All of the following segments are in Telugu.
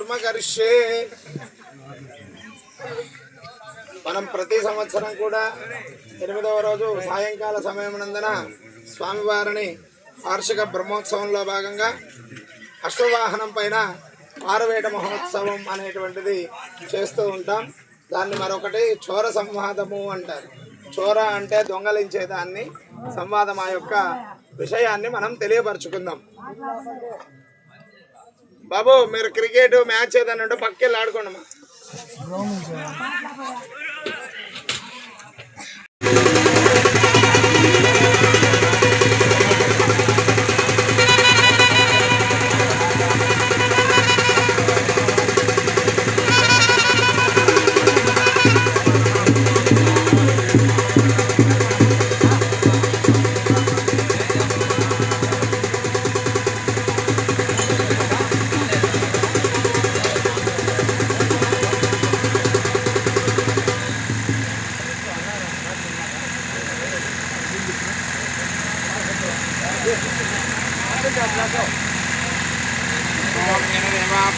కర్మ కరిష్యే. మనం ప్రతి సంవత్సరం కూడా 8వ రోజు సాయంకాల సమయమునందున స్వామివారిని వార్షిక బ్రహ్మోత్సవంలో భాగంగా అశ్వవాహనం పైన ఆరవేట మహోత్సవం అనేటువంటిది చేస్తూ ఉంటాం. దాన్ని మరొకటి చోర సంవాదము అంటారు. చోర అంటే దొంగలించేదాన్ని, సంవాదం ఆ యొక్క విషయాన్ని మనం తెలియపరచుకుందాం. బాబు మీరు క్రికెట్ మ్యాచ్ ఏదైనా ఉంటే పక్కెళ్ళి ఆడుకోండి.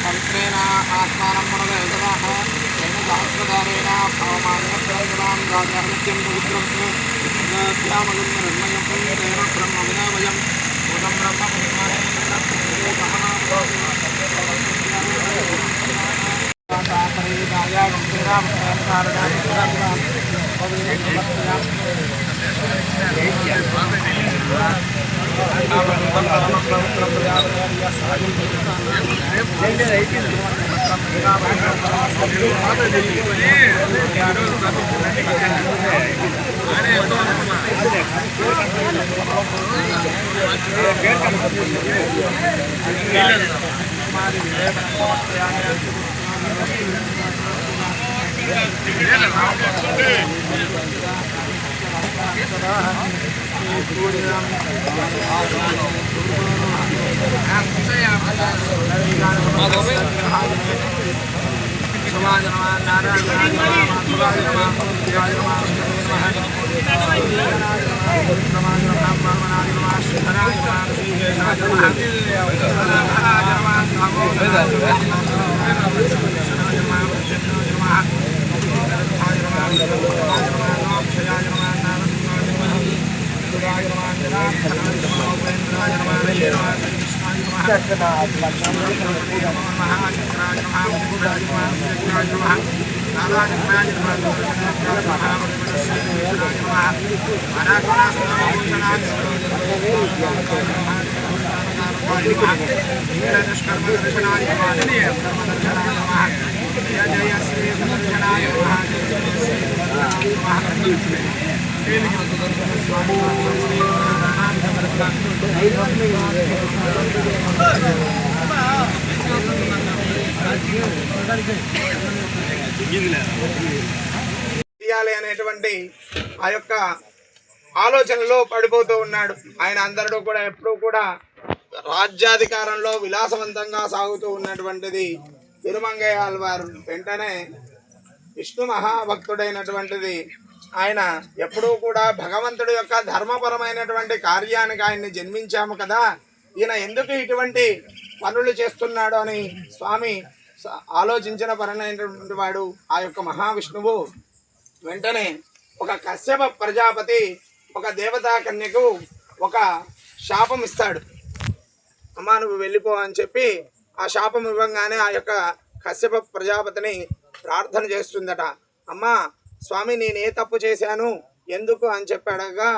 पवित्रेण आत्मानं मनोदयतः तेन सहस्रधारेण भवमानप्रतिपदां राजानित्यं पवित्रं ध्यामगुण्यरण्मयं तेन ब्रह्मविनामयं भूतं అనేటువంటి ఆ యొక్క ఆలోచనలో పడిపోతూ ఉన్నాడు. ఆయన అందరూ కూడా ఎప్పుడూ కూడా రాజ్యాధికారంలో విలాసవంతంగా సాగుతూ ఉన్నటువంటిది తిరుమంగయ్య ఆళ్వారు. వెంటనే విష్ణు మహాభక్తుడైనటువంటిది ఆయన ఎప్పుడూ కూడా భగవంతుడి యొక్క ధర్మపరమైనటువంటి కార్యానికి ఆయన్ని జన్మించాము కదా, ఈయన ఎందుకు ఇటువంటి పనులు చేస్తున్నాడు అని స్వామి ఆలోచించిన పరమైనటువంటి వాడు ఆ యొక్క మహావిష్ణువు. వెంటనే ఒక కశ్యప ప్రజాపతి ఒక దేవతా కన్యకు ఒక శాపం ఇస్తాడు. అమ్మా నువ్వు వెళ్ళిపో అని చెప్పి ఆ శాపం ఇవ్వగానే ఆ యొక్క కశ్యప ప్రజాపతిని ప్రార్థన చేస్తుందట. అమ్మా స్వామి నేను ఏ తప్పు చేశాను ఎందుకు అని చెప్పాడగా,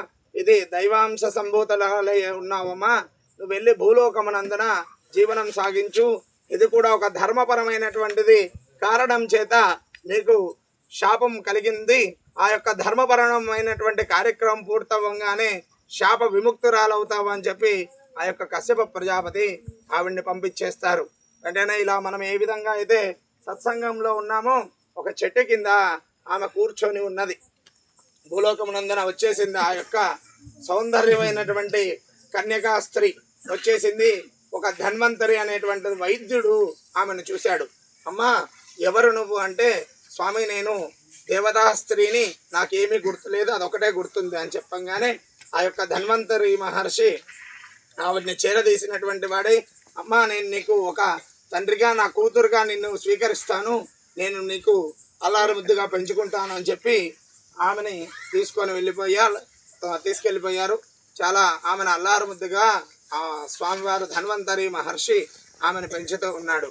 ఇది దైవాంశ సంభూతలే ఉన్నావమ్మా, నువ్వు వెళ్ళి భూలోకమునందున జీవనం సాగించు, ఇది కూడా ఒక ధర్మపరమైనటువంటిది కారణం చేత నీకు శాపం కలిగింది. ఆ యొక్క ధర్మపరమైనటువంటి కార్యక్రమం పూర్తవగానే శాప విముక్తురాలవుతావు అని చెప్పి ఆ యొక్క కశ్యప ప్రజాపతి ఆవిడ్ని పంపించేస్తారు. వెంటనే ఇలా మనం ఏ విధంగా అయితే సత్సంగంలో ఉన్నామో ఒక చెట్టు కింద ఆమె కూర్చొని ఉన్నది. భూలోకమునందున వచ్చేసింది ఆ యొక్క సౌందర్యమైనటువంటి కన్యకా స్త్రీ వచ్చేసింది. ఒక ధన్వంతరి అనేటువంటి వైద్యుడు ఆమెను చూశాడు. అమ్మా ఎవరు నువ్వు అంటే, స్వామి నేను దేవతా స్త్రీని, నాకేమీ గుర్తులేదు, అదొకటే గుర్తుంది అని చెప్పంగానే ఆ యొక్క ధన్వంతరి మహర్షి ఆవిడ్ని చేరదీసినటువంటి వాడే, అమ్మా నేను నీకు ఒక తండ్రిగా నా కూతురుగా నిన్ను స్వీకరిస్తాను, నేను నీకు అల్లారు ముద్దుగా పెంచుకుంటాను అని చెప్పి ఆమెని తీసుకెళ్ళిపోయారు. చాలా ఆమెను అల్లారు ముద్దుగా ఆ స్వామివారు ధన్వంతరి మహర్షి ఆమెను పెంచుతూ ఉన్నాడు.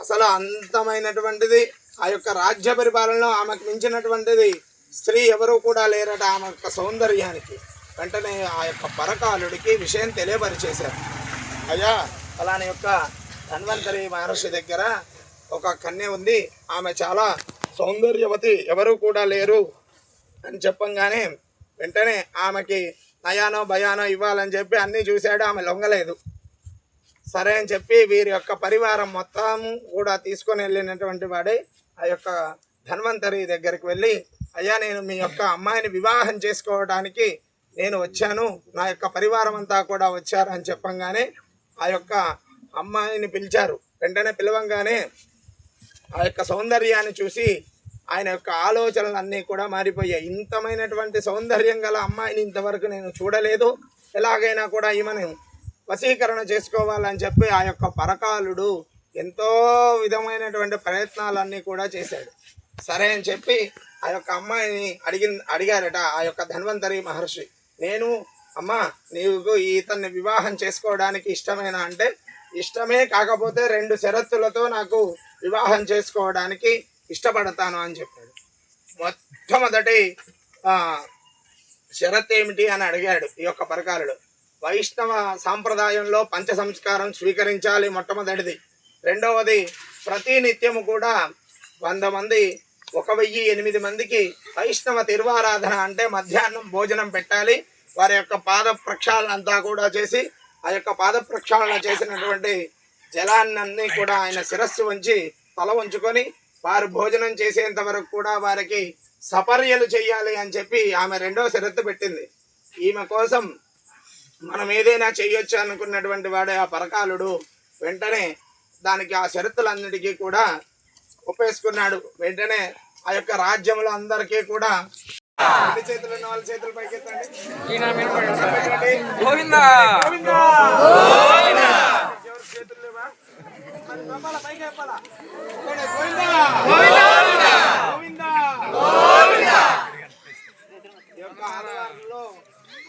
అసలు అంతమైనటువంటిది ఆ యొక్క రాజ్య పరిపాలనలో ఆమెకు మించినటువంటిది స్త్రీ ఎవరూ కూడా లేరట. ఆమె యొక్క సౌందర్యానికి వెంటనే ఆ యొక్క పరకాలుడికి విషయం తెలియపరిచేశారు. అయ్యా, అలానే యొక్క ధన్వంతరి మహర్షి దగ్గర ఒక కన్య ఉంది, ఆమె చాలా సౌందర్యవతి, ఎవరు కూడా లేరు అని చెప్పంగానే వెంటనే ఆమెకి నయానో భయానో ఇవ్వాలని చెప్పి అన్నీ చూశాడు. ఆమె లొంగలేదు. సరే అని చెప్పి వీరి యొక్క పరివారం మొత్తం కూడా తీసుకొని వెళ్ళినటువంటి వాడే ఆ యొక్క ధన్వంతరి దగ్గరికి వెళ్ళి, అయ్యా, నేను మీ యొక్క అమ్మాయిని వివాహం చేసుకోవడానికి నేను వచ్చాను, నా యొక్క పరివారం అంతా కూడా వచ్చారు అని చెప్పంగానే ఆ యొక్క అమ్మాయిని పిలిచారు. వెంటనే పిలవంగానే ఆ యొక్క సౌందర్యాన్ని చూసి ఆయన యొక్క ఆలోచనలన్నీ కూడా మారిపోయాయి. ఇంతమైనటువంటి సౌందర్యం గల అమ్మాయిని ఇంతవరకు నేను చూడలేదు, ఎలాగైనా కూడా ఈమెను వశీకరణ చేసుకోవాలని చెప్పి ఆ యొక్క పరకాలుడు ఎంతో విధమైనటువంటి ప్రయత్నాలన్నీ కూడా చేశాడు. సరే అని చెప్పి ఆ యొక్క అమ్మాయిని అడిగారట ఆ యొక్క ధన్వంతరి మహర్షి, నేను అమ్మా నీకు ఇతన్ని వివాహం చేసుకోవడానికి ఇష్టమేనా అంటే, ఇష్టమే, కాకపోతే 2 షరతులతో నాకు వివాహం చేసుకోవడానికి ఇష్టపడతాను అని చెప్పాడు. మొట్టమొదటి షరత్ ఏమిటి అని అడిగాడు ఈ యొక్క పరకాలుడు. వైష్ణవ సాంప్రదాయంలో పంచ సంస్కారం స్వీకరించాలి మొట్టమొదటిది. రెండవది, ప్రతి నిత్యము కూడా 100 మంది 1008 మందికి వైష్ణవ తిరువారాధన అంటే మధ్యాహ్నం భోజనం పెట్టాలి. వారి యొక్క పాద ప్రక్షాళన అంతా కూడా చేసి ఆ యొక్క పాద ప్రక్షాళన చేసినటువంటి జలాన్ని కూడా ఆయన శిరస్సు వంచి తల వంచుకొని వారు భోజనం చేసేంత వరకు కూడా వారికి సపర్యలు చేయాలి అని చెప్పి ఆమె 2వ షరతు పెట్టింది. ఈమె కోసం మనం ఏదైనా చేయొచ్చు అనుకున్నటువంటి వాడే ఆ పరకాలుడు వెంటనే దానికి ఆ షరతులన్నిటికీ కూడా ఒప్పేసుకున్నాడు. వెంటనే ఆ యొక్క రాజ్యంలో అందరికీ కూడా ఎన్ని చేతులు ఉన్న వాళ్ళ చేతులు పైకెత్తండి. చేతులు లేవా? పైకి చెప్పాలా?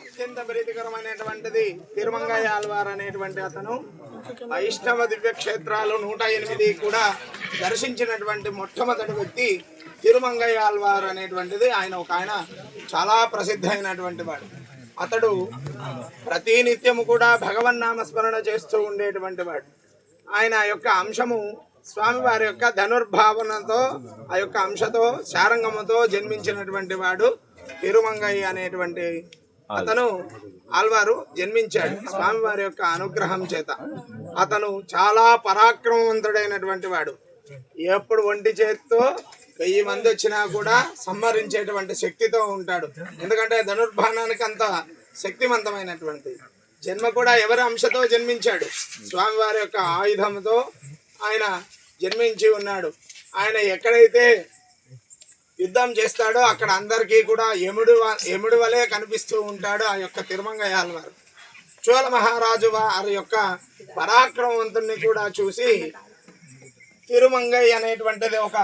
అత్యంత ప్రీతికరమైనటువంటిది తిరుమంగయ్య ఆళ్వార్ అనేటువంటి అతను వైష్ణవ దివ్య క్షేత్రాలు 108 కూడా దర్శించినటువంటి మొట్టమొదటి వ్యక్తి తిరుమంగయ్య ఆళ్వార్ అనేటువంటిది. ఆయన చాలా ప్రసిద్ధ అయినటువంటి వాడు. అతడు ప్రతినిత్యము కూడా భగవన్నామస్మరణ చేస్తూ ఉండేటువంటి వాడు. ఆయన యొక్క అంశము స్వామివారి యొక్క ధనుర్భావనతో ఆ యొక్క అంశతో శారంగముతో జన్మించినటువంటి వాడు తిరుమంగయ్య అనేటువంటి అతను ఆళ్వారు జన్మించాడు స్వామివారి యొక్క అనుగ్రహం చేత. అతను చాలా పరాక్రమవంతుడైనటువంటి వాడు. ఎప్పుడు ఒంటి చేతితో 1000 మంది వచ్చినా కూడా సంహరించేటువంటి శక్తితో ఉంటాడు. ఎందుకంటే ధనుర్బాణానికి అంత శక్తివంతమైనటువంటి జన్మ కూడా ఎవరి అంశతో జన్మించాడు? స్వామివారి యొక్క ఆయుధంతో ఆయన జన్మించి ఉన్నాడు. ఆయన ఎక్కడైతే యుద్ధం చేస్తాడో అక్కడ అందరికీ కూడా యముడి వలె కనిపిస్తూ ఉంటాడు ఆ యొక్క తిరుమంగయ్య ఆళ్వారు. చోళ మహారాజు వారి యొక్క పరాక్రమవంతుని కూడా చూసి తిరుమంగయ్య అనేటువంటిది ఒక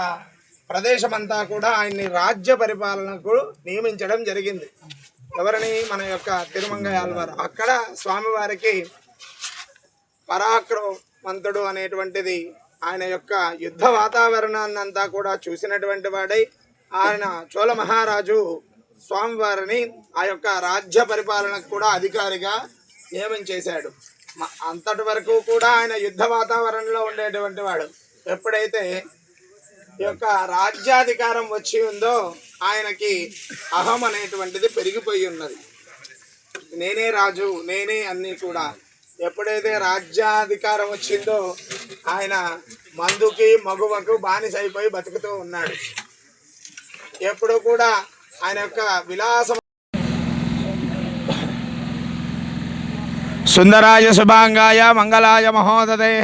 ప్రదేశం అంతా కూడా ఆయన్ని రాజ్య పరిపాలనకు నియమించడం జరిగింది. ఎవరిని? మన యొక్క తిరుమంగయ్య ఆళ్వారు. అక్కడ స్వామివారికి పరాక్రమవంతుడు అనేటువంటిది ఆయన యొక్క యుద్ధ వాతావరణాన్ని అంతా కూడా చూసినటువంటి వాడై ఆయన చోళ మహారాజు స్వామివారిని ఆ యొక్క రాజ్య పరిపాలనకు కూడా అధికారిగా నియమించేశాడు. అంతటి వరకు కూడా ఆయన యుద్ధ వాతావరణంలో ఉండేటువంటి వాడు. ఎప్పుడైతే ఈ యొక్క రాజ్యాధికారం వచ్చి ఉందో ఆయనకి అహం అనేటువంటిది పెరిగిపోయి ఉన్నది. నేనే రాజు, నేనే అన్నీ కూడా. ఎప్పుడైతే రాజ్యాధికారం వచ్చిందో ఆయన మందుకి మగువకు బానిస అయిపోయి బతుకుతూ ఉన్నాడు. ఎప్పుడు కూడా ఆయన యొక్క విలాసం సుందరాయ శుభాంగాయ మంగళాయ మహోదయ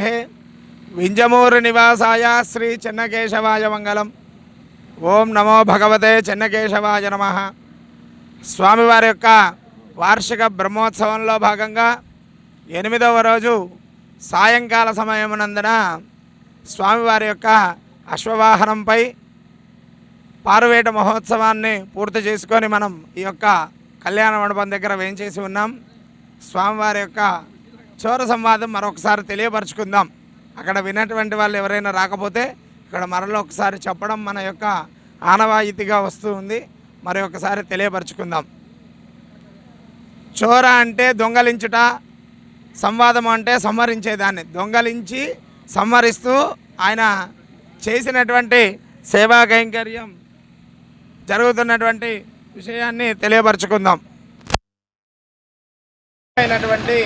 వింజమూరు నివాసాయ శ్రీ చెన్నకేశవాయ మంగళం. ఓం నమో భగవతే చెన్నకేశవాయ నమః. స్వామివారి యొక్క వార్షిక బ్రహ్మోత్సవంలో భాగంగా 8వ రోజు సాయంకాల సమయమునందున స్వామివారి యొక్క అశ్వవాహనంపై పారువేట మహోత్సవాన్ని పూర్తి చేసుకొని మనం ఈ యొక్క కళ్యాణ మండపం దగ్గర వేంచేసి ఉన్నాం. స్వామివారి యొక్క చోర సంవాదం మరొకసారి తెలియపరచుకుందాం. అక్కడ విన్నటువంటి వాళ్ళు ఎవరైనా రాకపోతే ఇక్కడ మరలో ఒకసారి చెప్పడం మన యొక్క ఆనవాయితీగా వస్తూ ఉంది. మరి ఒకసారి తెలియపరచుకుందాం. చోర అంటే దొంగలించుట, సంవాదం అంటే సంహరించేదాన్ని. దొంగలించి సంహరిస్తూ ఆయన చేసినటువంటి సేవా కైంకర్యం జరుగుతున్నటువంటి విషయాన్ని తెలియపరచుకుందాం. అయినటువంటి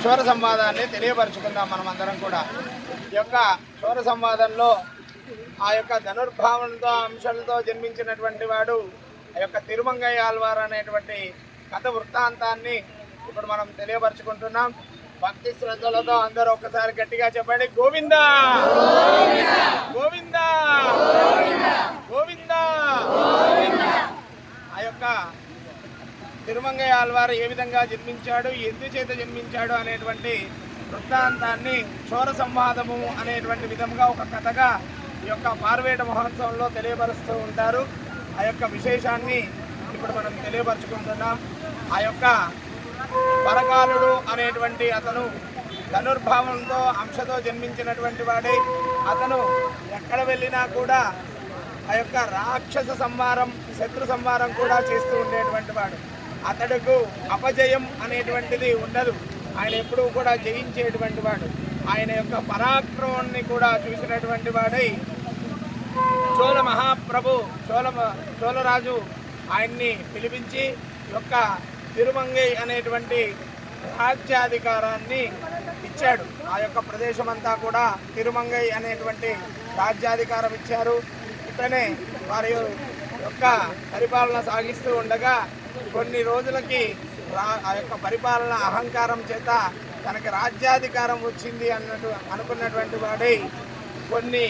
చోర సంవాదాన్ని తెలియపరచుకుందాం. మనం అందరం కూడా ఈ యొక్క చోర సంవాదంలో ఆ యొక్క ధనుర్భావనతో అంశాలతో జన్మించినటువంటి వాడు ఆ యొక్క తిరుమంగయ్య ఆళ్వార్ అనేటువంటి కథ వృత్తాంతాన్ని ఇప్పుడు మనం తెలియపరచుకుంటున్నాం. భక్తి శ్రద్ధలతో అందరూ ఒక్కసారి గట్టిగా చెప్పండి, గోవిందా గోవిందా గోవిందా. ఆ యొక్క తిరుమంగయ్య ఆళ్వార్ ఏ విధంగా జన్మించాడు, ఎందుచేత జన్మించాడు అనేటువంటి వృత్తాంతాన్ని చోర సంవాదము అనేటువంటి విధంగా ఒక కథగా ఈ యొక్క పారువేట మహోత్సవంలో తెలియపరుస్తూ ఉంటారు. ఆ యొక్క విశేషాన్ని ఇప్పుడు మనం తెలియపరచుకుంటున్నాం. ఆ యొక్క పరకాలుడు అనేటువంటి అతను ధనుర్భావంతో అంశతో జన్మించినటువంటి వాడే. అతను ఎక్కడ వెళ్ళినా కూడా ఆ యొక్క రాక్షస సంహారం, శత్రు సంహారం కూడా చేస్తూ ఉండేటువంటి వాడు. అతడుకు అపజయం అనేటువంటిది ఉండదు. ఆయన ఎప్పుడూ కూడా జయించేటువంటి వాడు. ఆయన యొక్క పరాక్రమాన్ని కూడా చూసినటువంటి వాడై చోళ మహాప్రభు చోళరాజు ఆయన్ని పిలిపించి యొక్క తిరుమంగై అనేటువంటి రాజ్యాధికారాన్ని ఇచ్చాడు. ఆ యొక్క ప్రదేశం అంతా కూడా తిరుమంగై అనేటువంటి రాజ్యాధికారం ఇచ్చారు. ఇతనే వారి యొక్క పరిపాలన సాగిస్తూ ఉండగా కొన్ని రోజులకి ఆ యొక్క పరిపాలన అహంకారం చేత తనకి రాజ్యాధికారం వచ్చింది అన్నట్టు అనుకున్నటువంటి వాడై కొన్ని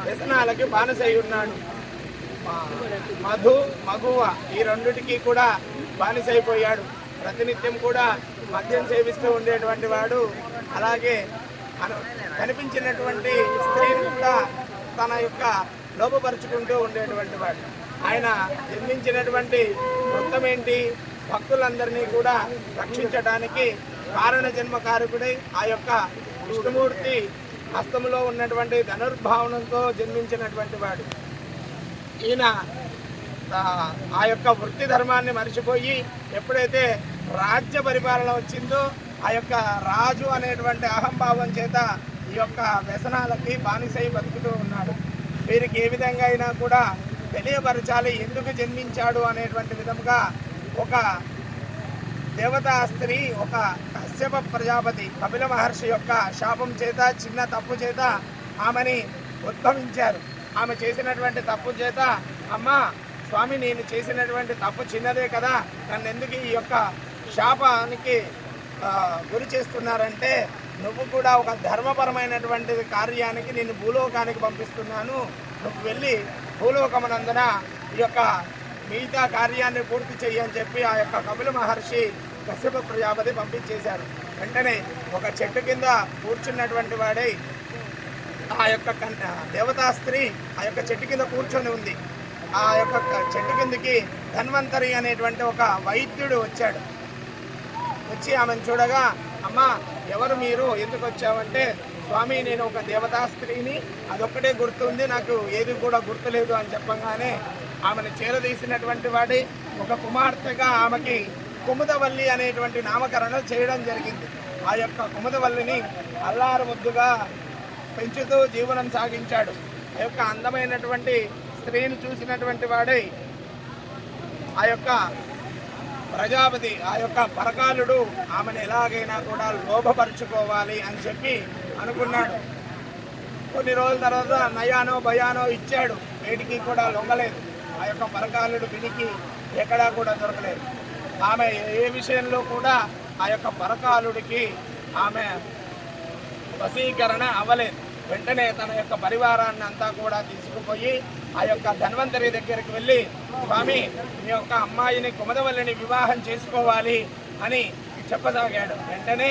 వ్యసనాలకి బానిసై ఉన్నాడు. మగువ ఈ రెండిటికి కూడా బానిసైపోయాడు. ప్రతినిత్యం కూడా మద్యం సేవిస్తూ ఉండేటువంటి వాడు. అలాగే కనిపించినటువంటి స్త్రీని కూడా తన యొక్క లోపపరుచుకుంటూ ఉండేటువంటి వాడు. ఆయన జన్మించినటువంటి వృత్తం ఏంటి? భక్తులందరినీ కూడా రక్షించడానికి కారణ జన్మకారకుడై ఆ యొక్క విష్ణుమూర్తి హస్తంలో ఉన్నటువంటి ధనుర్భావనంతో జన్మించినటువంటి వాడు. ఈయన ఆ యొక్క వృత్తి ధర్మాన్ని మర్చిపోయి ఎప్పుడైతే రాజ్య పరిపాలన వచ్చిందో ఆ యొక్క రాజు అనేటువంటి అహంభావం చేత ఈ యొక్క వ్యసనాలకి బానిసై బతుకుతూ ఉన్నాడు. వీరికి ఏ విధంగా అయినా కూడా తెలియపరచాలి ఎందుకు జన్మించాడు అనేటువంటి విధంగా ఒక దేవతా స్త్రీ, ఒక కశ్యప ప్రజాపతి కపిల మహర్షి యొక్క శాపం చేత, చిన్న తప్పు చేత ఆమెని ఉద్భవించారు. ఆమె చేసినటువంటి తప్పు చేత, అమ్మా స్వామి నేను చేసినటువంటి తప్పు చిన్నదే కదా, నన్ను ఎందుకు ఈ యొక్క శాపానికి గురి చేస్తున్నారంటే, నువ్వు కూడా ఒక ధర్మపరమైనటువంటి కార్యానికి నేను భూలోకానికి పంపిస్తున్నాను, నువ్వు వెళ్ళి భూలోకమనందున ఈ యొక్క మిగతా కార్యాన్ని పూర్తి చెయ్యని చెప్పి ఆ యొక్క కపిల మహర్షి కశ్యప ప్రజాపతి పంపించేశారు. వెంటనే ఒక చెట్టు కింద కూర్చున్నటువంటి వాడై ఆ యొక్క దేవతా స్త్రీ ఆ యొక్క చెట్టు కింద కూర్చొని ఉంది. ఆ యొక్క చెట్టు కిందకి ధన్వంతరి అనేటువంటి ఒక వైద్యుడు వచ్చాడు. వచ్చి ఆమెను చూడగా, అమ్మా ఎవరు మీరు, ఎందుకు వచ్చావంటే, స్వామి నేను ఒక దేవతా స్త్రీని, అదొక్కటే గుర్తుంది, నాకు ఏది కూడా గుర్తులేదు అని చెప్పగానే ఆమెను చేరదీసినటువంటి వాడి ఒక కుమార్తెగా ఆమెకి కుముదవల్లి అనేటువంటి నామకరణం చేయడం జరిగింది. ఆ యొక్క కుముదవల్లిని అల్లారు ముద్దుగా పెంచుతూ జీవనం సాగించాడు. ఆ యొక్క అందమైనటువంటి స్త్రీని చూసినటువంటి వాడై ఆ యొక్క ప్రజాపతి, ఆ యొక్క పరకాలుడు ఆమెను ఎలాగైనా కూడా లోభపరుచుకోవాలి అని చెప్పి అనుకున్నాడు. కొన్ని రోజుల తర్వాత నయానో భయానో ఇచ్చాడు, వేటికి కూడా లొంగలేదు. ఆ యొక్క పరకాలుడు వినికి ఎక్కడా కూడా దొరకలేదు. ఆమె ఏ విషయంలో కూడా ఆ యొక్క పరకాలుడికి ఆమె వశీకరణ అవ్వలేదు. వెంటనే తన యొక్క పరివారాన్ని అంతా కూడా తీసుకుపోయి ఆ యొక్క ధన్వంతరి దగ్గరికి వెళ్ళి, స్వామి మీ యొక్క అమ్మాయిని కుమదవల్లిని వివాహం చేసుకోవాలి అని చెప్పసాగాడు. వెంటనే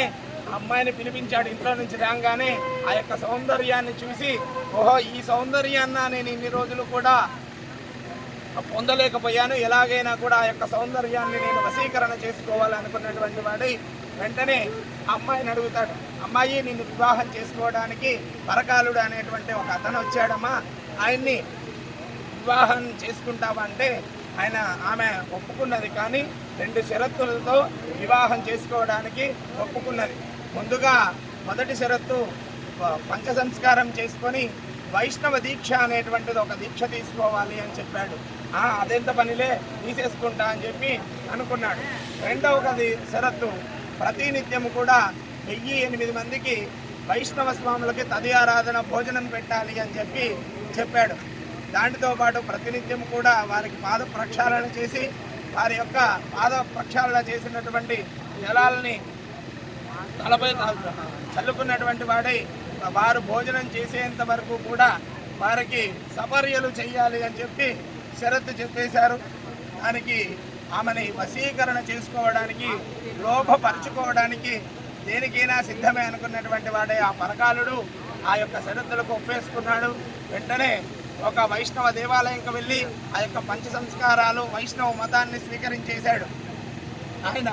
అమ్మాయిని పిలిపించాడు. ఇంట్లో నుంచి రాగానే ఆ యొక్క సౌందర్యాన్ని చూసి, ఓహో ఈ సౌందర్యాన్ని నేను ఇన్ని రోజులు కూడా పొందలేకపోయాను, ఎలాగైనా కూడా ఆ యొక్క సౌందర్యాన్ని నేను వశీకరణ చేసుకోవాలనుకున్నటువంటి వాడి వెంటనే అమ్మాయిని అడుగుతాడు, అమ్మాయి నిన్ను వివాహం చేసుకోవడానికి పరకాలుడు అనేటువంటి ఒక అతను వచ్చాడమ్మా, ఆయన్ని వివాహం చేసుకుంటావా అంటే ఆమె ఒప్పుకున్నది. కానీ 2 షరతులతో వివాహం చేసుకోవడానికి ఒప్పుకున్నది. ముందుగా మొదటి షరతు పంచ సంస్కారం చేసుకొని వైష్ణవ దీక్ష అనేటువంటిది ఒక దీక్ష తీసుకోవాలి అని చెప్పాడు. అదెంత పనిలే, తీసేసుకుంటా అని చెప్పి అనుకున్నాడు. రెండవ షరతు ప్రతినిత్యం కూడా 1008 మందికి వైష్ణవ స్వాములకి తదియారాధన భోజనం పెట్టాలి అని చెప్పి చెప్పాడు. దానితో పాటు ప్రతినిత్యం కూడా వారికి పాద ప్రక్షాళన చేసి వారి యొక్క పాద ప్రక్షాళన చేసినటువంటి జలాలని తలపై చల్లుకున్నటువంటి వాడై వారు భోజనం చేసేంత వరకు కూడా వారికి సపర్యలు చేయాలి అని చెప్పి షరతు చెప్పేశారు. దానికి ఆమెని వశీకరణ చేసుకోవడానికి, లోభపరుచుకోవడానికి దేనికైనా సిద్ధమే అనుకున్నటువంటి వాడే ఆ పరకాలుడు ఆ యొక్క షరతులకు ఒప్పేసుకున్నాడు. వెంటనే ఒక వైష్ణవ దేవాలయంకి వెళ్ళి ఆ యొక్క పంచ సంస్కారాలు వైష్ణవ మతాన్ని స్వీకరించేశాడు. ఆయన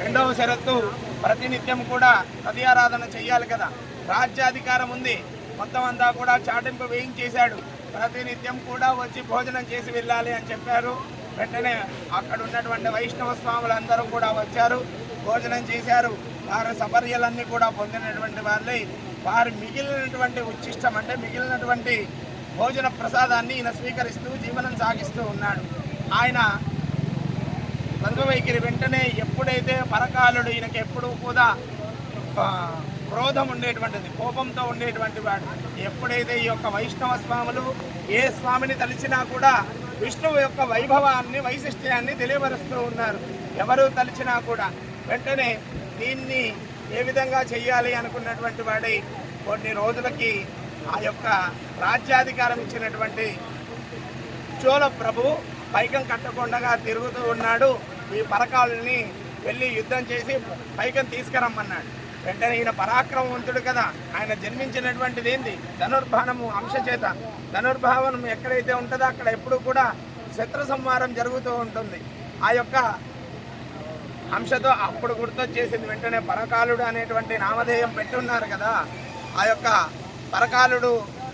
రెండవ షరత్తు ప్రతినిత్యం కూడా తదియారాధన చెయ్యాలి కదా, రాజ్యాధికారం ఉంది, మొత్తం అంతా కూడా చాటింపు వేయించేశాడు. ప్రతినిత్యం కూడా వచ్చి భోజనం చేసి వెళ్ళాలి అని చెప్పారు. వెంటనే అక్కడ ఉన్నటువంటి వైష్ణవ స్వాములందరూ కూడా వచ్చారు, భోజనం చేశారు. వారి సపర్యలన్నీ కూడా పొందినటువంటి వాళ్ళే వారు మిగిలినటువంటి ఉచ్చిష్టం అంటే మిగిలినటువంటి భోజన ప్రసాదాన్ని ఈయన స్వీకరిస్తూ జీవనం సాగిస్తూ ఉన్నాడు. ఆయన ద్వంద్వవైఖరి వెంటనే ఎప్పుడైతే పరకాలుడు ఈయనకి ఎప్పుడూ కూడా క్రోధం ఉండేటువంటిది, కోపంతో ఉండేటువంటి వాడు, ఎప్పుడైతే ఈ యొక్క వైష్ణవ స్వాములు ఏ స్వామిని తలిచినా కూడా విష్ణువు యొక్క వైభవాన్ని వైశిష్ట్యాన్ని తెలియపరుస్తూ ఉన్నారు. ఎవరు తలిచినా కూడా వెంటనే దీన్ని ఏ విధంగా చెయ్యాలి అనుకున్నటువంటి వాడై కొన్ని రోజులకి ఆ యొక్క రాజ్యాధికారం ఇచ్చినటువంటి చోళ ప్రభు పైకం కట్టకుండా తిరుగుతూ ఉన్నాడు. ఈ పరకాలుని వెళ్ళి యుద్ధం చేసి పైకం తీసుకురమ్మన్నాడు. వెంటనే ఈయన పరాక్రమవంతుడు కదా, ఆయన జన్మించినటువంటిది ఏంది ధనుర్బాణము అంశచేత. ధనుర్భావనం ఎక్కడైతే ఉంటుందో అక్కడ ఎప్పుడు కూడా శత్రు సంహారం జరుగుతూ ఉంటుంది. ఆ యొక్క అంశతో అప్పుడు గుర్తొచ్చేసింది. వెంటనే పరకాలుడు అనేటువంటి నామధేయం పెట్టున్నారు కదా, ఆ యొక్క పరకాలుడు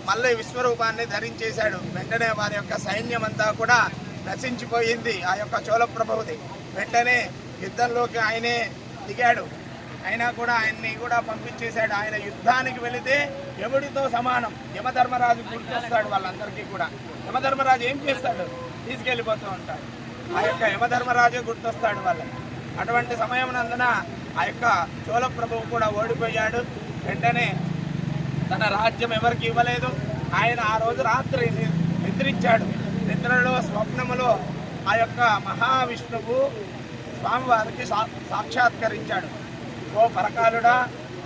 మళ్ళీ విశ్వరూపాన్ని ధరించేశాడు. వెంటనే వారి యొక్క సైన్యం అంతా కూడా నశించిపోయింది ఆ యొక్క చోళ ప్రభువుది. వెంటనే యుద్ధంలోకి ఆయనే దిగాడు. అయినా కూడా ఆయన్ని కూడా పంపించేశాడు. ఆయన యుద్ధానికి వెళితే యముడితో సమానం. యమధర్మరాజు గుర్తొస్తాడు వాళ్ళందరికీ కూడా. యమధర్మరాజు ఏం చేస్తాడు, తీసుకెళ్ళిపోతూ ఉంటాడు. ఆ యొక్క యమధర్మరాజే గుర్తొస్తాడు వాళ్ళకి. అటువంటి సమయం నందున ఆ యొక్క చోళ ప్రభువు కూడా ఓడిపోయాడు. వెంటనే తన రాజ్యం ఎవరికి ఇవ్వలేదు. ఆయన ఆ రోజు రాత్రి నిద్రించాడు. నిద్రలో స్వప్నములో ఆ యొక్క మహావిష్ణువు స్వామివారికి సాక్షాత్కరించాడు. ఓ పరకాలుడా,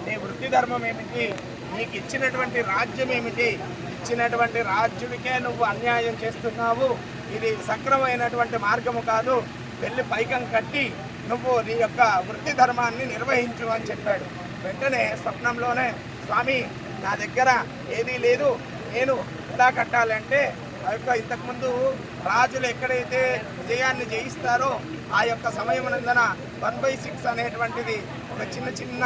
నీ వృత్తి ధర్మం ఏమిటి, నీకు ఇచ్చినటువంటి రాజ్యం ఏమిటి, ఇచ్చినటువంటి రాజ్యుడికే నువ్వు అన్యాయం చేస్తున్నావు, ఇది సక్రమైనటువంటి మార్గము కాదు, వెళ్ళి పైకం కట్టి నువ్వు నీ యొక్క వృత్తి ధర్మాన్ని నిర్వహించు అని చెప్పాడు. వెంటనే స్వప్నంలోనే, స్వామి నా దగ్గర ఏదీ లేదు, నేను ఎలా కట్టాలంటే ఆ యొక్క ఇంతకుముందు రాజులు ఎక్కడైతే విజయాన్ని జయిస్తారో ఆ యొక్క సమయం నందన 1/6 అనేటువంటిది ఒక చిన్న చిన్న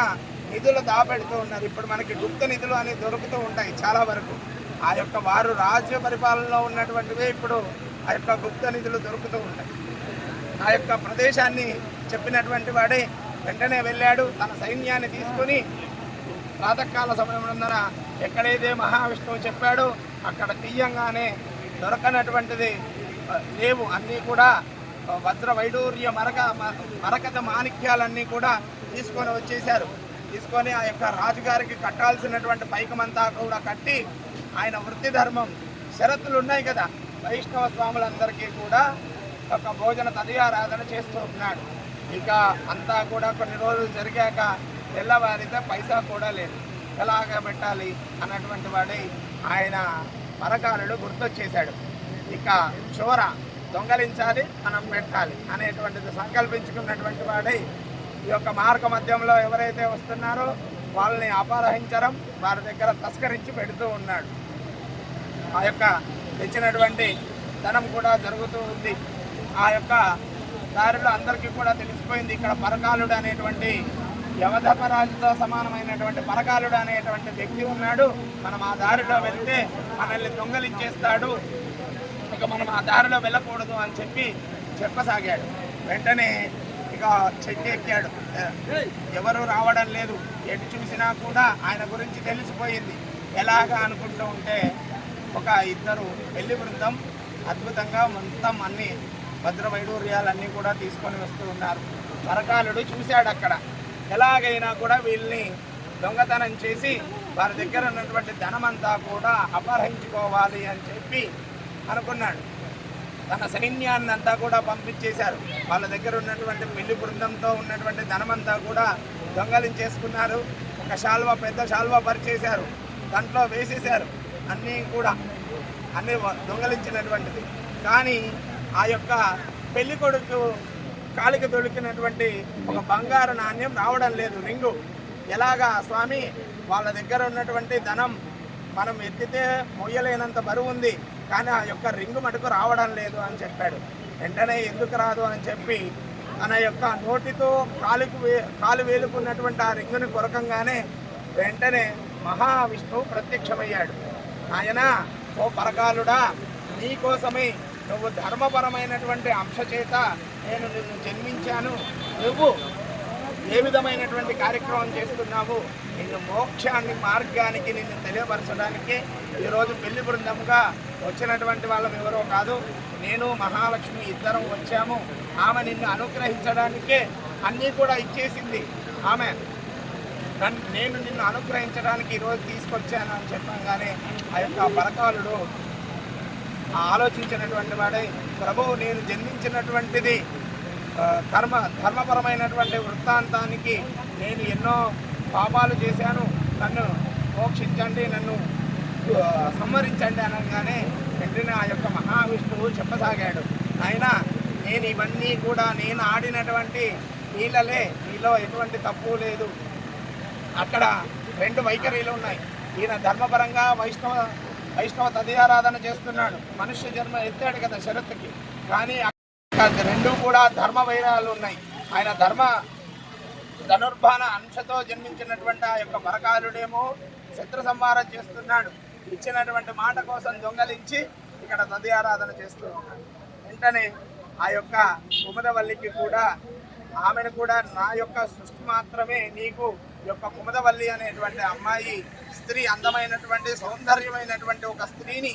నిధులు దాపెడుతూ ఉన్నారు. ఇప్పుడు మనకి గుప్త నిధులు అనేవి దొరుకుతూ ఉంటాయి చాలా వరకు. ఆ యొక్క వారు రాజ్య పరిపాలనలో ఉన్నటువంటివే ఇప్పుడు ఆ యొక్క గుప్త నిధులు దొరుకుతూ ఉంటాయి. ఆ యొక్క ప్రదేశాన్ని చెప్పినటువంటి వాడే వెంటనే వెళ్ళాడు. తన సైన్యాన్ని తీసుకొని ప్రాతకాల సమయం నందన ఎక్కడైతే మహావిష్ణువు చెప్పాడో అక్కడ తీయంగానే దొరకనటువంటిది లేవు, అన్నీ కూడా వజ్ర వైడూర్య మరకత మాణిక్యాలన్నీ కూడా తీసుకొని వచ్చేశారు. తీసుకొని ఆ యొక్క రాజుగారికి కట్టాల్సినటువంటి పైకమంతా కూడా కట్టి ఆయన వృత్తి ధర్మం షరతులు ఉన్నాయి కదా, వైష్ణవ స్వాములందరికీ కూడా ఒక భోజన తదియారాధన చేస్తూ ఉన్నాడు. ఇక అంతా కూడా కొన్ని రోజులు జరిగాక తెల్లవారితే పైసా కూడా లేదు, ఎలాగ పెట్టాలి అన్నటువంటి వాడి ఆయన పరకాలుడు గుర్తొచ్చేశాడు. ఇక చోర దొంగలించాలి, మనం పెట్టాలి అనేటువంటిది సంకల్పించుకున్నటువంటి వాడై ఈ యొక్క మార్గ మధ్యంలో ఎవరైతే వస్తున్నారో వాళ్ళని అపహరించడం, వారి దగ్గర తస్కరించి పెడుతూ ఉన్నాడు. ఆ యొక్క తెచ్చినటువంటి ధనం కూడా జరుగుతూ ఉంది. ఆ యొక్క దారిలో అందరికీ కూడా తెలిసిపోయింది, ఇక్కడ పరకాలుడు అనేటువంటి యవధర్మరాజుతో సమానమైనటువంటి పరకాలుడు అనేటువంటి వ్యక్తి ఉన్నాడు. మనం ఆ దారిలో వెళ్తే మనల్ని దొంగలించేస్తాడు, ఇక మనం ఆ దారిలో వెళ్ళకూడదు అని చెప్పసాగాడు. వెంటనే ఇక చెట్టు ఎక్కాడు. ఎవరు రావడం లేదు, ఎటు చూసినా కూడా ఆయన గురించి తెలిసిపోయింది. ఎలాగా అనుకుంటూ ఉంటే ఒక ఇద్దరు పెళ్లి బృందం అద్భుతంగా మొత్తం అన్ని భద్ర వైడూర్యాలన్నీ కూడా తీసుకొని వస్తూ ఉన్నారు. పరకాలుడు చూశాడు అక్కడ, ఎలాగైనా కూడా వీళ్ళని దొంగతనం చేసి వారి దగ్గర ఉన్నటువంటి ధనమంతా కూడా అపహరించుకోవాలి అని చెప్పి అనుకున్నాడు. తన సైన్యాన్ని అంతా కూడా పంపించేశారు. వాళ్ళ దగ్గర ఉన్నటువంటి పెళ్లి బృందంతో ఉన్నటువంటి ధనమంతా కూడా దొంగలించేసుకున్నారు. ఒక శాల్వా, పెద్ద శాల్వా పరిచేశారు, దాంట్లో వేసేశారు. అన్నీ కూడా అన్నీ దొంగలించినటువంటిది. కానీ ఆ యొక్క పెళ్లి కొడుకు కాలికి దొరికినటువంటి ఒక బంగారు నాణ్యం రావడం లేదు, రింగు. ఎలాగా స్వామి, వాళ్ళ దగ్గర ఉన్నటువంటి ధనం మనం ఎత్తితే మొయ్యలేనంత బరువు ఉంది, కానీ ఆ యొక్క రింగు మటుకు రావడం లేదు అని చెప్పాడు. వెంటనే ఎందుకు రాదు అని చెప్పి తన యొక్క నోటితో కాలు వేలుకున్నటువంటి ఆ రింగుని కొరకంగానే వెంటనే మహావిష్ణువు ప్రత్యక్షమయ్యాడు. ఆయన, ఓ పరకాలుడా, నీకోసమే, నువ్వు ధర్మపరమైనటువంటి అంశ చేత నేను నిన్ను జన్మించాను. నువ్వు ఏ విధమైనటువంటి కార్యక్రమం చేస్తున్నావు, నిన్ను మోక్షాన్ని మార్గానికి నిన్ను తెలియపరచడానికి ఈరోజు పెళ్లి బృందంగా వచ్చినటువంటి వాళ్ళం ఎవరో కాదు, నేను మహాలక్ష్మి ఇద్దరం వచ్చాము. ఆమె నిన్ను అనుగ్రహించడానికే అన్నీ కూడా ఇచ్చేసింది. ఆమె నేను నిన్ను అనుగ్రహించడానికి ఈరోజు తీసుకొచ్చాను అని చెప్పగానే ఆ యొక్క పరకాలుడు ఆలోచించినటువంటి వాడే, ప్రభు, నేను జన్మించినటువంటిది ధర్మపరమైనటువంటి వృత్తాంతానికి నేను ఎన్నో పాపాలు చేశాను, నన్ను మోక్షించండి, నన్ను సంహరించండి అనగానే వెంటనే ఆ యొక్క మహావిష్ణువు చెప్పసాగాడు, ఆయన, నేను ఇవన్నీ కూడా నేను ఆడినటువంటి నీళ్ళలే, నీలో ఎటువంటి తప్పు లేదు. అక్కడ రెండు వైఖరిలు ఉన్నాయి. ఈయన ధర్మపరంగా వైష్ణవ తదీయారాధన చేస్తున్నాడు, మనుష్య జన్మ ఎత్తాడు కదా షరత్తుకి, కానీ రెండు కూడా ధర్మ వైరాలు ఉన్నాయి. ఆయన ధనుర్బాణ అంశతో జన్మించినటువంటి ఆ యొక్క పరకాలుడేమో శత్రు సంహారం చేస్తున్నాడు. ఇచ్చినటువంటి మాట కోసం దొంగలించి ఇక్కడ తదీయారాధన చేస్తూ ఉన్నాడు. వెంటనే ఆ యొక్క కుముదవల్లికి కూడా, ఆమెను కూడా, నా యొక్క సృష్టి మాత్రమే నీకు యొక్క కుముదవల్లి అనేటువంటి అమ్మాయి స్త్రీ, అందమైనటువంటి సౌందర్యమైనటువంటి ఒక స్త్రీని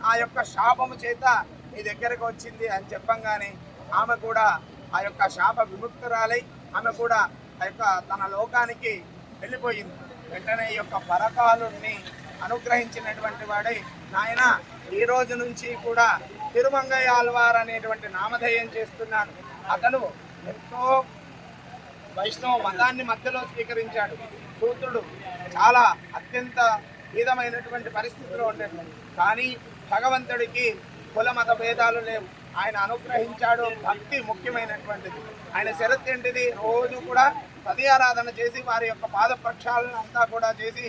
ఆ యొక్క శాపము చేత నీ దగ్గరకు వచ్చింది అని చెప్పంగానే ఆమె కూడా ఆ యొక్క శాప విముక్తురాలై ఆమె కూడా ఆ యొక్క తన లోకానికి వెళ్ళిపోయింది. వెంటనే ఈ యొక్క పరకాలుని అనుగ్రహించినటువంటి వాడై, నాయన, ఈ రోజు నుంచి కూడా తిరుమంగయ్య ఆళ్వార్ అనేటువంటి నామధేయం చేస్తున్నాను. అతను ఎంతో వైష్ణవ మతాన్ని మధ్యలో స్వీకరించాడు. సూత్రుడు చాలా అత్యంత విధమైనటువంటి పరిస్థితిలో ఉండేది, కానీ భగవంతుడికి కుల మత భేదాలు లేవు. ఆయన అనుగ్రహించాడు. భక్తి ముఖ్యమైనటువంటిది. ఆయన షరత్ ఏంటిది? రోజు కూడా తదీయారాధన చేసి వారి యొక్క పాద ప్రక్షాళన అంతా కూడా చేసి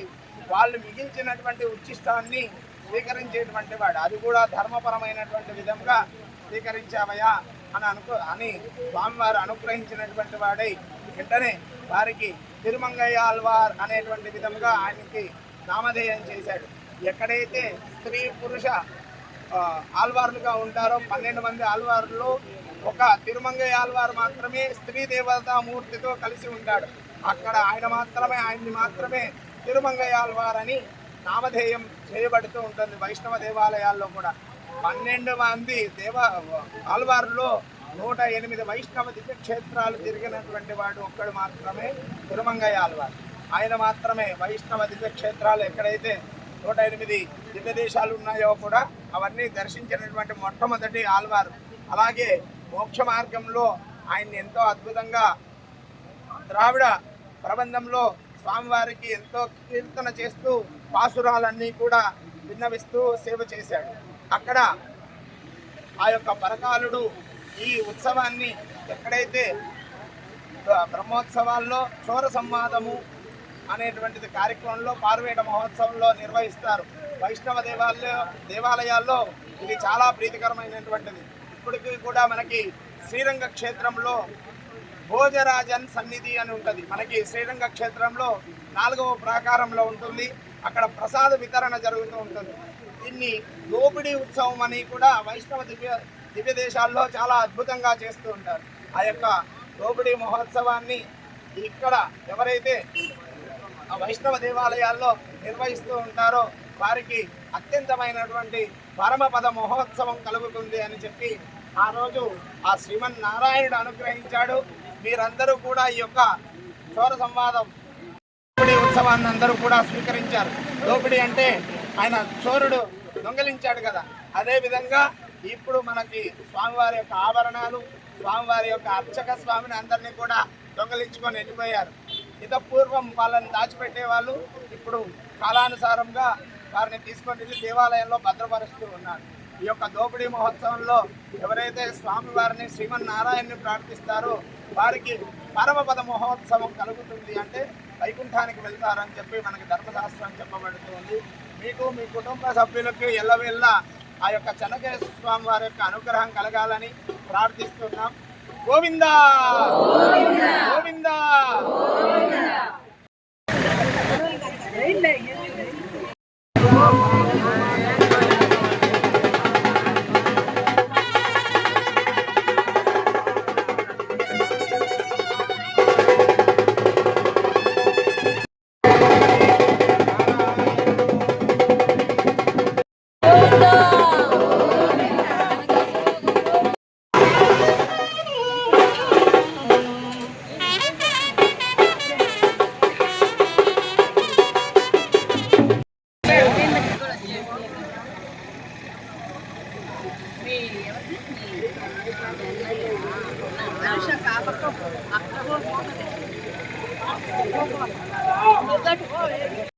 వాళ్ళు మిగిల్చినటువంటి ఉచ్చిష్టాన్ని స్వీకరించేటువంటి వాడు. అది కూడా ధర్మపరమైనటువంటి విధంగా స్వీకరించావయ్యా అని స్వామివారు అనుగ్రహించినటువంటి వాడై వెంటనే వారికి తిరుమంగయ్య ఆళ్వార్ అనేటువంటి విధంగా ఆయనకి నామధేయం చేశాడు. ఎక్కడైతే స్త్రీ పురుష ఆళ్వార్లుగా ఉంటారో 12 మంది ఆళ్వార్లు, ఒక తిరుమంగయ్య ఆళ్వార్ మాత్రమే స్త్రీ దేవతామూర్తితో కలిసి ఉంటాడు. అక్కడ ఆయన్ని మాత్రమే తిరుమంగయ్య ఆళ్వార్ అని నామధేయం చేయబడుతూ ఉంటుంది. వైష్ణవ దేవాలయాల్లో కూడా 12 మంది ఆళ్వార్లో 108 వైష్ణవ దివ్యక్షేత్రాలు తిరిగినటువంటి వాడు ఒక్కడు మాత్రమే తిరుమంగయ్య ఆళ్వార్. ఆయన మాత్రమే వైష్ణవ దివ్యక్షేత్రాలు ఎక్కడైతే 108 దివ్య దేశాలు ఉన్నాయో కూడా అవన్నీ దర్శించినటువంటి మొట్టమొదటి ఆళ్వారు. అలాగే మోక్ష మార్గంలో ఆయన్ని ఎంతో అద్భుతంగా ద్రావిడ ప్రబంధంలో స్వామివారికి ఎంతో కీర్తన చేస్తూ పాసురాలన్నీ కూడా విన్నవిస్తూ సేవ చేశాడు. అక్కడ ఆ యొక్క పరకాలుడు ఈ ఉత్సవాన్ని ఎక్కడైతే బ్రహ్మోత్సవాల్లో చోర సంవాదము అనేటువంటిది కార్యక్రమంలో పార్వేట మహోత్సవంలో నిర్వహిస్తారు. వైష్ణవ దేవాలయాల్లో ఇది చాలా ప్రీతికరమైనటువంటిది. ఇప్పటికీ కూడా మనకి శ్రీరంగ క్షేత్రంలో భోజరాజన్ సన్నిధి అని ఉంటుంది. మనకి శ్రీరంగ క్షేత్రంలో 4వ ప్రాకారంలో ఉంటుంది. అక్కడ ప్రసాద వితరణ జరుగుతూ ఉంటుంది. దీన్ని దోపిడీ ఉత్సవం అని కూడా వైష్ణవ దివ్య దేశాల్లో చాలా అద్భుతంగా చేస్తూ ఉంటారు. ఆ యొక్క దోపిడీ మహోత్సవాన్ని ఇక్కడ ఎవరైతే ఆ వైష్ణవ దేవాలయాల్లో నిర్వహిస్తూ ఉంటారో వారికి అత్యంతమైనటువంటి పరమపద మహోత్సవం కలుగుతుంది అని చెప్పి ఆ రోజు ఆ శ్రీమన్నారాయణుడు అనుగ్రహించాడు. మీరందరూ కూడా ఈ యొక్క చోర సంవాదం దోపిడీ ఉత్సవాన్ని అందరూ కూడా స్వీకరించారు. దోపిడీ అంటే ఆయన చోరుడు దొంగలించాడు కదా, అదేవిధంగా ఇప్పుడు మనకి స్వామివారి యొక్క ఆభరణాలు, స్వామివారి యొక్క అర్చక స్వామిని అందరినీ కూడా దొంగలించుకొని వెళ్ళిపోయారు. పూర్వం వాళ్ళని దాచిపెట్టే వాళ్ళు ఇప్పుడు కాలానుసారంగా వారిని తీసుకొని వెళ్ళి దేవాలయంలో భద్రపరుస్తూ ఉన్నారు. ఈ యొక్క దోపిడీ మహోత్సవంలో ఎవరైతే స్వామివారిని శ్రీమన్నారాయణని ప్రార్థిస్తారో వారికి పరమపద మహోత్సవం కలుగుతుంది, అంటే వైకుంఠానికి వెళ్తారని చెప్పి మనకి ధర్మశాస్త్రం చెప్పబడుతుంది. మీకు మీ కుటుంబ సభ్యులకి ఎల్లవేళ్ళ ఆ యొక్క చెన్నకేశ్వర స్వామి వారి యొక్క అనుగ్రహం కలగాలని ప్రార్థిస్తున్నాం. గోవిందా గోవిందా. Aku